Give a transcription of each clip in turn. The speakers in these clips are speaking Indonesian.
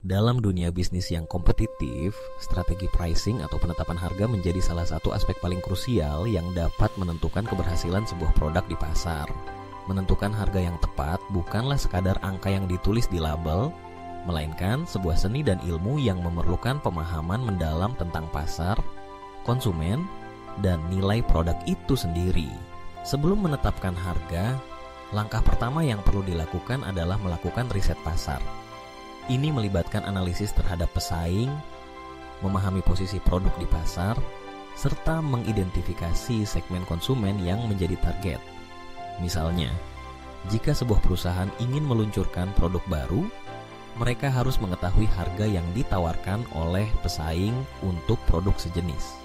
Dalam dunia bisnis yang kompetitif, strategi pricing atau penetapan harga menjadi salah satu aspek paling krusial yang dapat menentukan keberhasilan sebuah produk di pasar. Menentukan harga yang tepat bukanlah sekadar angka yang ditulis di label, melainkan sebuah seni dan ilmu yang memerlukan pemahaman mendalam tentang pasar, konsumen, dan nilai produk itu sendiri. Sebelum menetapkan harga, langkah pertama yang perlu dilakukan adalah melakukan riset pasar. Ini melibatkan analisis terhadap pesaing, memahami posisi produk di pasar, serta mengidentifikasi segmen konsumen yang menjadi target. Misalnya, jika sebuah perusahaan ingin meluncurkan produk baru, mereka harus mengetahui harga yang ditawarkan oleh pesaing untuk produk sejenis.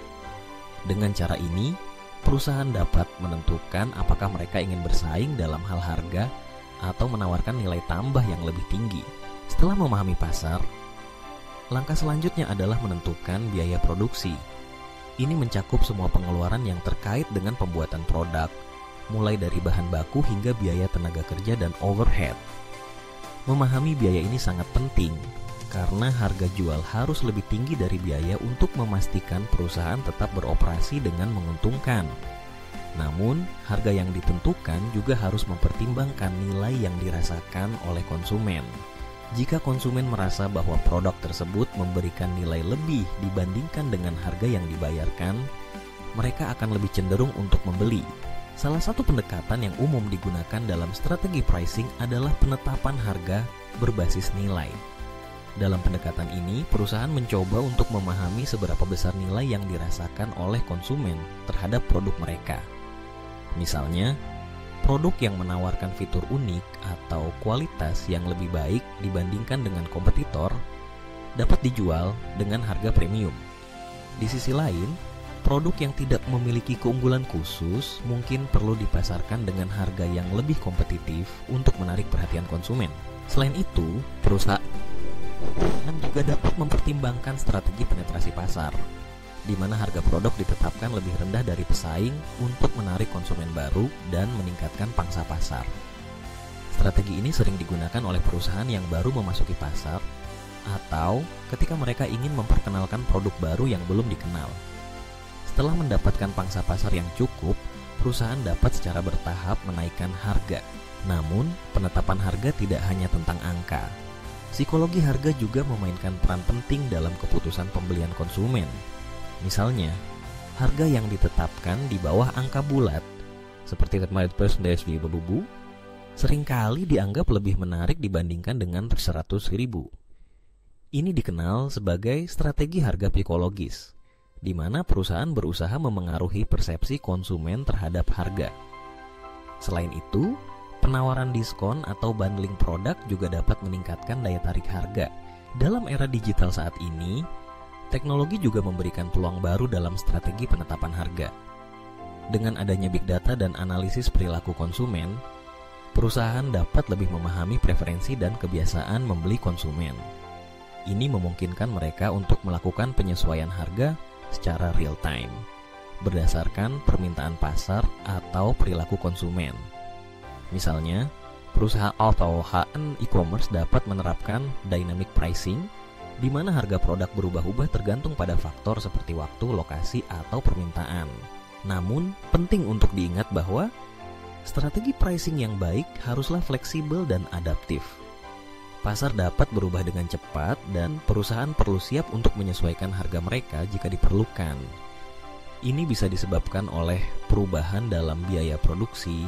Dengan cara ini, perusahaan dapat menentukan apakah mereka ingin bersaing dalam hal harga atau menawarkan nilai tambah yang lebih tinggi. Setelah memahami pasar, langkah selanjutnya adalah menentukan biaya produksi. Ini mencakup semua pengeluaran yang terkait dengan pembuatan produk, mulai dari bahan baku hingga biaya tenaga kerja dan overhead. Memahami biaya ini sangat penting, karena harga jual harus lebih tinggi dari biaya untuk memastikan perusahaan tetap beroperasi dengan menguntungkan. Namun, harga yang ditentukan juga harus mempertimbangkan nilai yang dirasakan oleh konsumen. Jika konsumen merasa bahwa produk tersebut memberikan nilai lebih dibandingkan dengan harga yang dibayarkan, mereka akan lebih cenderung untuk membeli. Salah satu pendekatan yang umum digunakan dalam strategi pricing adalah penetapan harga berbasis nilai. Dalam pendekatan ini, perusahaan mencoba untuk memahami seberapa besar nilai yang dirasakan oleh konsumen terhadap produk mereka. Misalnya, produk yang menawarkan fitur unik atau kualitas yang lebih baik dibandingkan dengan kompetitor dapat dijual dengan harga premium. Di sisi lain, produk yang tidak memiliki keunggulan khusus mungkin perlu dipasarkan dengan harga yang lebih kompetitif untuk menarik perhatian konsumen. Selain itu, perusahaan juga dapat mempertimbangkan strategi penetrasi pasar, di mana harga produk ditetapkan lebih rendah dari pesaing untuk menarik konsumen baru dan meningkatkan pangsa pasar. Strategi ini sering digunakan oleh perusahaan yang baru memasuki pasar atau ketika mereka ingin memperkenalkan produk baru yang belum dikenal. Setelah mendapatkan pangsa pasar yang cukup, perusahaan dapat secara bertahap menaikkan harga. Namun, penetapan harga tidak hanya tentang angka. Psikologi harga juga memainkan peran penting dalam keputusan pembelian konsumen. Misalnya, harga yang ditetapkan di bawah angka bulat, seperti $100 di Bebubu, seringkali dianggap lebih menarik dibandingkan dengan $100.000. Ini dikenal sebagai strategi harga psikologis, di mana perusahaan berusaha memengaruhi persepsi konsumen terhadap harga. Selain itu, penawaran diskon atau bundling produk juga dapat meningkatkan daya tarik harga. Dalam era digital saat ini, teknologi juga memberikan peluang baru dalam strategi penetapan harga. Dengan adanya big data dan analisis perilaku konsumen, perusahaan dapat lebih memahami preferensi dan kebiasaan membeli konsumen. Ini memungkinkan mereka untuk melakukan penyesuaian harga secara real time, berdasarkan permintaan pasar atau perilaku konsumen. Misalnya, perusahaan atau e-commerce dapat menerapkan dynamic pricing, di mana harga produk berubah-ubah tergantung pada faktor seperti waktu, lokasi, atau permintaan. Namun, penting untuk diingat bahwa strategi pricing yang baik haruslah fleksibel dan adaptif. Pasar dapat berubah dengan cepat dan perusahaan perlu siap untuk menyesuaikan harga mereka jika diperlukan. Ini bisa disebabkan oleh perubahan dalam biaya produksi,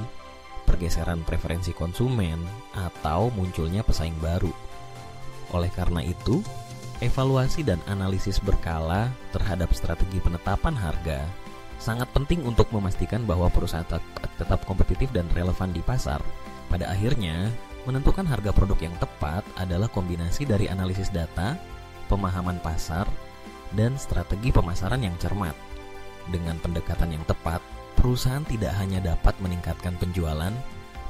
pergeseran preferensi konsumen, atau munculnya pesaing baru. Oleh karena itu, evaluasi dan analisis berkala terhadap strategi penetapan harga sangat penting untuk memastikan bahwa perusahaan tetap kompetitif dan relevan di pasar. Pada akhirnya, menentukan harga produk yang tepat adalah kombinasi dari analisis data, pemahaman pasar, dan strategi pemasaran yang cermat. Dengan pendekatan yang tepat, perusahaan tidak hanya dapat meningkatkan penjualan,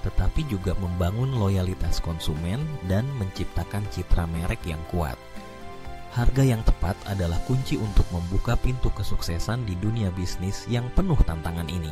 tetapi juga membangun loyalitas konsumen dan menciptakan citra merek yang kuat. Harga yang tepat adalah kunci untuk membuka pintu kesuksesan di dunia bisnis yang penuh tantangan ini.